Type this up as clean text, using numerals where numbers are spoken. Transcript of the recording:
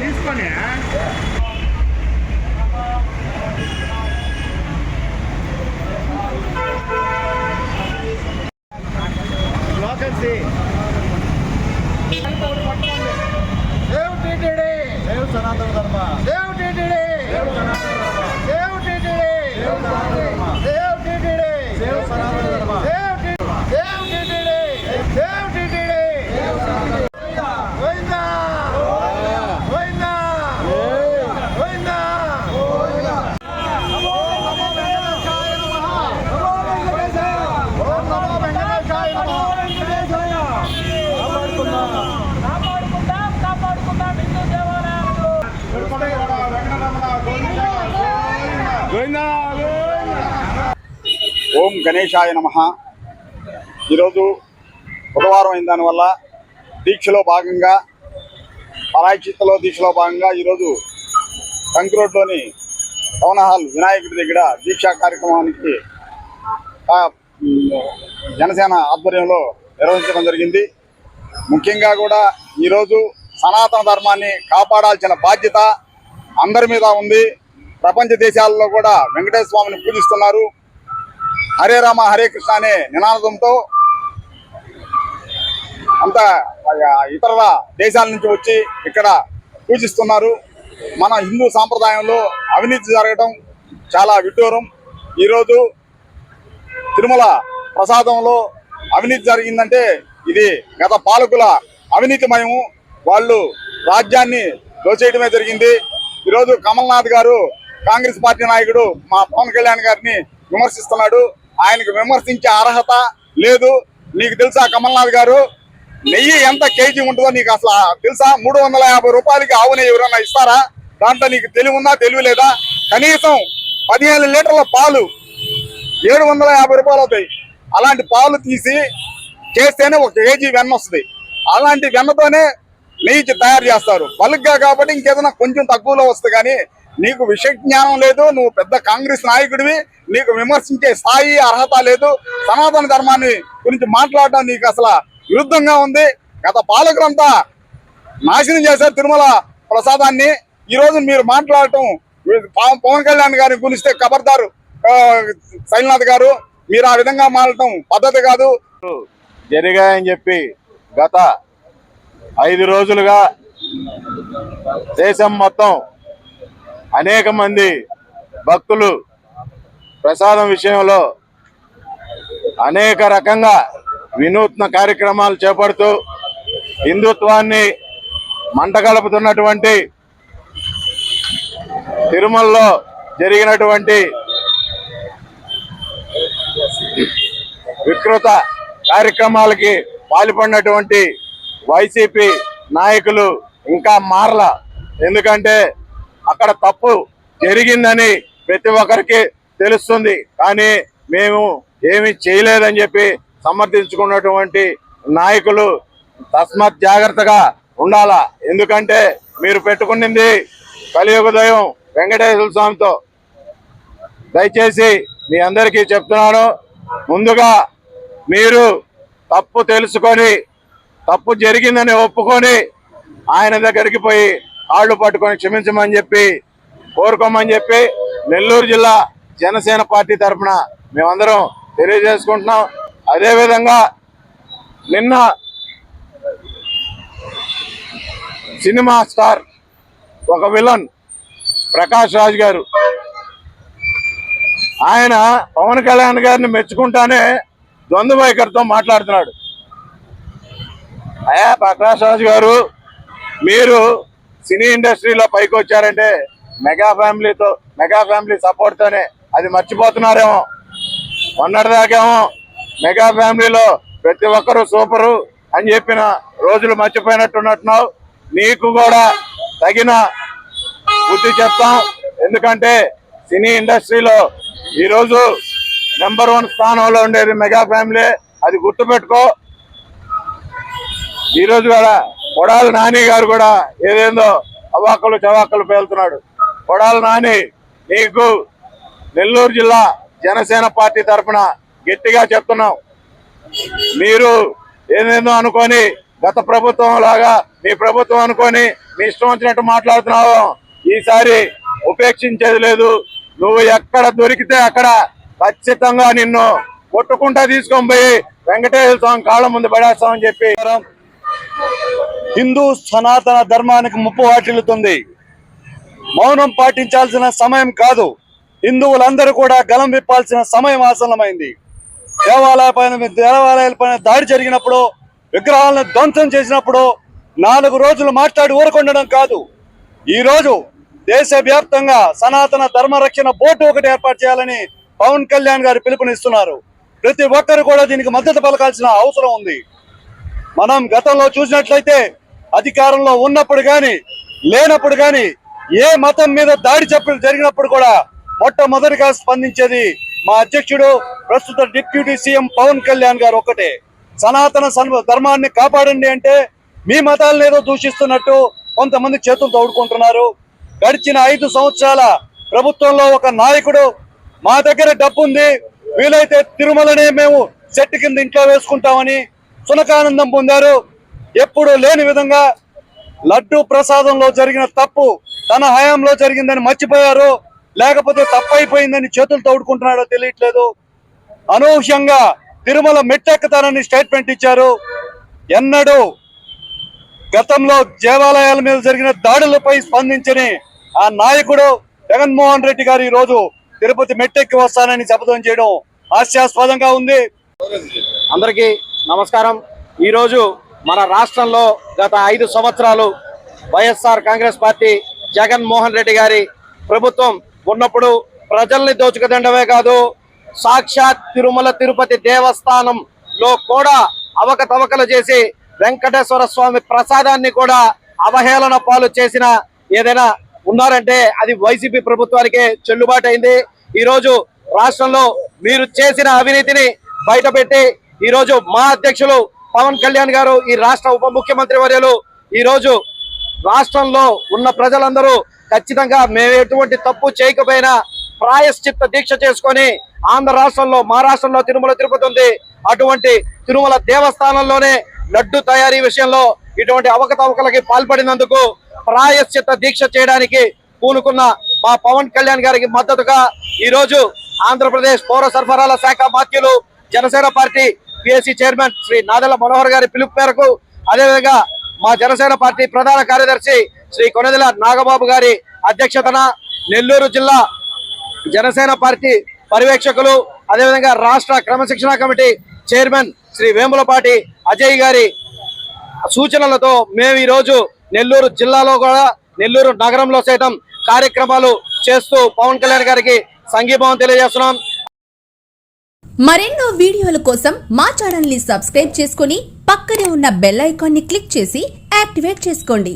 తీసుకొని సనాతన ధర్మ దేవ్ టీటీడీ దేవ్ సనాతన ధర్మ దేవ్ టీటీడీ దేవ్ సనాతన ధర్మ దేవ్ టీటీడీ దేవ్ సనాతన ధర్మ దేవ్ టీటీడీ దేవ్ టీటీడీ గోవిందా గోవిందా గోవిందా నమో వెంకటేశాయ నమః ఓం నమో వెంకటేశాయ నమః కాపాడుకుందాం హిందూ దేవాలయాలు ఓం గణేశాయ నమః. ఈరోజు బుధవారం అయిన దానివల్ల దీక్షలో భాగంగా పరాయచిత్తలో దీక్షలో భాగంగా ఈరోజు టంక్ రోడ్లోని టౌన్ హాల్ వినాయకుడి దగ్గర దీక్షా కార్యక్రమానికి జనసేన ఆధ్వర్యంలో నిర్వహించడం జరిగింది. ముఖ్యంగా కూడా ఈరోజు సనాతన ధర్మాన్ని కాపాడాల్సిన బాధ్యత అందరి మీద ఉంది. ప్రపంచ దేశాలలో కూడా వెంకటేశ్వర స్వామిని పూజిస్తున్నారు. హరే రామ హరే కృష్ణ అనే నినాదంతో అంతా ఇతర దేశాల నుంచి వచ్చి ఇక్కడ పూజిస్తున్నారు. మన హిందూ సాంప్రదాయంలో అవినీతి జరగడం చాలా విడ్డూరం. ఈరోజు తిరుమల ప్రసాదంలో అవినీతి జరిగిందంటే ఇది గత పాలకుల అవినీతిమయము. వాళ్ళు రాజ్యాన్ని దోచేయడమే జరిగింది. ఈరోజు కమల్నాథ్ గారు కాంగ్రెస్ పార్టీ నాయకుడు మా పవన్ కళ్యాణ్ గారిని విమర్శిస్తున్నాడు. ఆయనకు విమర్శించే అర్హత లేదు. నీకు తెలుసా కమల్నాథ్ గారు, నెయ్యి ఎంత కేజీ ఉంటుందో నీకు అసలు తెలుసా? 350 రూపాయలకి ఆవు నెయ్యి ఎవరన్నా ఇస్తారా? దాంట్లో నీకు తెలివి ఉందా తెలివి లేదా? కనీసం 15 లీటర్ల పాలు 750 రూపాయలు అవుతాయి. అలాంటి పాలు తీసి చేస్తేనే 1 కేజీ వెన్న వస్తుంది. అలాంటి వెన్నతోనే నెయ్యి తయారు చేస్తారు. బల్క్గా కాబట్టి ఇంకేదైనా కొంచెం తక్కువలో వస్తుంది. కానీ నీకు విషయ జ్ఞానం లేదు. నువ్వు పెద్ద కాంగ్రెస్ నాయకుడివి. నీకు విమర్శించే స్థాయి అర్హత లేదు. సనాతన ధర్మాన్ని గురించి మాట్లాడటం నీకు అసలు విరుద్ధంగా ఉంది. గత పాలకులంతా నాశనం చేశారు తిరుమల ప్రసాదాన్ని. ఈరోజు మీరు మాట్లాడటం పవన్ కళ్యాణ్ గారిని గురిస్తే ఖబర్దారు శైలనాథ్ గారు, మీరు ఆ విధంగా మాట్లాడటం పద్ధతి కాదు. జరిగాయని చెప్పి గత 5 రోజులుగా దేశం మొత్తం అనేక మంది భక్తులు ప్రసాదం విషయంలో అనేక రకంగా వినూత్న కార్యక్రమాలు చేపడుతూ హిందుత్వాన్ని మంటగలుపుతున్నటువంటి తిరుమలలో జరిగినటువంటి వికృత కార్యక్రమాలకి పాల్పడినటువంటి వైసీపీ నాయకులు ఇంకా మారల. ఎందుకంటే అక్కడ తప్పు జరిగిందని ప్రతి ఒక్కరికి తెలుస్తుంది. కానీ మేము ఏమీ చేయలేదని చెప్పి సమర్థించుకున్నటువంటి నాయకులు తస్మాత్ జాగ్రత్తగా ఉండాలా. ఎందుకంటే మీరు పెట్టుకున్నది కలియుగ దైవం వెంకటేశ్వర స్వామితో. దయచేసి మీ అందరికీ చెప్తున్నాను, ముందుగా మీరు తప్పు తెలుసుకొని తప్పు జరిగిందని ఒప్పుకొని ఆయన దగ్గరికి పోయి కాళ్ళు పట్టుకొని క్షమించమని చెప్పి కోరుకోమని చెప్పి నెల్లూరు జిల్లా జనసేన పార్టీ తరఫున మేమందరం తెలియజేసుకుంటున్నాం. అదేవిధంగా నిన్న సినిమా స్టార్ ఒక విలన్ ప్రకాష్ రాజ్ గారు, ఆయన పవన్ కళ్యాణ్ గారిని మెచ్చుకుంటానే ద్వంద్వ వైఖరితో మాట్లాడుతున్నాడు. అయ్యా ప్రకాష్ రాజ్ గారు, మీరు సినీ ఇండస్ట్రీలో పైకి వచ్చారంటే మెగా ఫ్యామిలీ సపోర్ట్తోనే. అది మర్చిపోతున్నారేమో. మొన్నటిదాకేమో మెగా ఫ్యామిలీలో ప్రతి ఒక్కరూ సూపరు అని చెప్పిన రోజులు మర్చిపోయినట్టున్నట్టున్నావు. నీకు కూడా తగిన బుద్ధి చెప్తాం. ఎందుకంటే సినీ ఇండస్ట్రీలో ఈరోజు నెంబర్ 1 స్థానంలో ఉండేది మెగా ఫ్యామిలీ. అది గుర్తుపెట్టుకో. ఈరోజు కూడా కొడాల నాని గారు కూడా ఏదేందో అవాక్కలు చవాక్కలు పేలుతున్నాడు. కొడాల నాని మీకు నెల్లూరు జిల్లా జనసేన పార్టీ తరఫున గట్టిగా చెప్తున్నాం. మీరు ఏదేందో అనుకొని గత ప్రభుత్వం లాగా మీ ప్రభుత్వం అనుకొని మీ ఇష్టం వచ్చినట్టు మాట్లాడుతున్నావు. ఈసారి ఉపేక్షించేది లేదు. నువ్వు ఎక్కడ దొరికితే అక్కడ ఖచ్చితంగా నిన్ను కొట్టుకుంటా తీసుకొని పోయి వెంకటేశ్వర స్వామి కాళ్ళ ముందు పడేస్తామని చెప్పి హిందూ సనాతన ధర్మానికి ముప్పు వాటిల్లుతుంది. మౌనం పాటించాల్సిన సమయం కాదు, హిందువులందరూ కూడా గలం విప్పాల్సిన సమయం ఆసన్నమైంది. దేవాలయాలపైన దాడి జరిగినప్పుడు, విగ్రహాలను ధ్వంసం చేసినప్పుడు 4 రోజులు మాట్లాడి ఊరకొండడం కాదు, ఈ రోజు దేశవ్యాప్తంగా సనాతన ధర్మ రక్షణ బోర్డు ఒకటి ఏర్పాటు చేయాలని పవన్ కళ్యాణ్ గారు పిలుపునిస్తున్నారు. ప్రతి ఒక్కరు కూడా దీనికి మద్దతు పలకాల్సిన అవసరం ఉంది. మనం గతంలో చూసినట్లయితే అధికారంలో ఉన్నప్పుడు కానీ లేనప్పుడు కానీ ఏ మతం మీద దాడి జరిగినప్పుడు కూడా మొట్టమొదటిగా స్పందించేది మా అధ్యక్షుడు ప్రస్తుత డిప్యూటీ సీఎం పవన్ కళ్యాణ్ గారు ఒక్కటే. సనాతన ధర్మాన్ని కాపాడండి అంటే మీ మతాలను ఏదో దూషిస్తున్నట్టు కొంతమంది చేతులు తోడుకుంటున్నారు. గడిచిన 5 సంవత్సరాల ప్రభుత్వంలో ఒక నాయకుడు మా దగ్గర డబ్బు ఉంది, వీలైతే తిరుమలనే మేము చెట్టు కింద ఇంట్లో వేసుకుంటామని సునకానందం పొందారు. ఎప్పుడు లేని విధంగా లడ్డు ప్రసాదంలో జరిగిన తప్పు తన హయాంలో జరిగిందని మర్చిపోయారు, లేకపోతే తప్పైపోయిందని చేతులు తోడుకుంటున్నాడో తెలియట్లేదు. అనూహ్యంగా తిరుమల మెట్టెక్కుతానని స్టేట్మెంట్ ఇచ్చారు. ఎన్నడూ గతంలో దేవాలయాల మీద జరిగిన దాడులపై స్పందించని ఆ నాయకుడు జగన్మోహన్ రెడ్డి గారు ఈ రోజు తిరుపతి మెట్టెక్కి వస్తానని శపథం చేయడం హాస్యాస్పదంగా ఉంది. అందరికీ నమస్కారం. ఈరోజు మన రాష్ట్రంలో గత 5 సంవత్సరాలు వైఎస్ఆర్ కాంగ్రెస్ పార్టీ జగన్మోహన్ రెడ్డి గారి ప్రభుత్వం ఉన్నప్పుడు ప్రజల్ని దోచుకుదండమే కాదు, సాక్షాత్ తిరుమల తిరుపతి దేవస్థానంలో కూడా అవకతవకలు చేసి వెంకటేశ్వర స్వామి ప్రసాదాన్ని కూడా అవహేళన పాలు చేసిన ఏదైనా ఉన్నారంటే అది వైసీపీ ప్రభుత్వానికే చెల్లుబాటు అయింది. ఈరోజు రాష్ట్రంలో మీరు చేసిన అవినీతిని బయటపెట్టి ఈరోజు మా అధ్యక్షులు పవన్ కళ్యాణ్ గారు, ఈ రాష్ట్ర ఉప ముఖ్యమంత్రి వర్యులు ఈరోజు రాష్ట్రంలో ఉన్న ప్రజలందరూ ఖచ్చితంగా మేము ఎటువంటి తప్పు చేయకపోయినా ప్రాయశ్చిత్త దీక్ష చేసుకొని ఆంధ్ర రాష్ట్రంలో మా రాష్ట్రంలో తిరుమల తిరుపతి ఉంది, అటువంటి తిరుమల దేవస్థానంలోనే లడ్డు తయారీ విషయంలో ఇటువంటి అవకతవకలకి పాల్పడినందుకు ప్రాయశ్చిత్త దీక్ష చేయడానికి పూనుకున్న మా పవన్ కళ్యాణ్ గారికి మద్దతుగా ఈరోజు ఆంధ్రప్రదేశ్ పౌర సరఫరాల శాఖ మాత్యులు Janasena party PSC chairman Shri Nadendla Manohar గారి పిలుపు మేరకు, అదేవిధంగా మా జనసేన పార్టీ ప్రధాన కార్యదర్శి శ్రీ కొనెదెల నాగబాబు గారి అధ్యక్షతన నెల్లూరు జిల్లా జనసేన పార్టీ పర్యవేక్షకులు, అదేవిధంగా రాష్ట్ర క్రమశిక్షణ కమిటీ చైర్మన్ శ్రీ వేములపాటి అజయ్ గారి సూచనలతో మేము ఈరోజు నెల్లూరు జిల్లాలో కూడా నెల్లూరు నగరంలో సైతం కార్యక్రమాలు చేస్తూ పవన్ కళ్యాణ్ గారికి సంఘీభావం తెలియజేస్తున్నాం. మరెన్నో వీడియోల కోసం మా ఛానల్ ని సబ్స్క్రైబ్ చేసుకుని పక్కనే ఉన్న బెల్ ఐకాన్ ని క్లిక్ చేసి యాక్టివేట్ చేసుకోండి.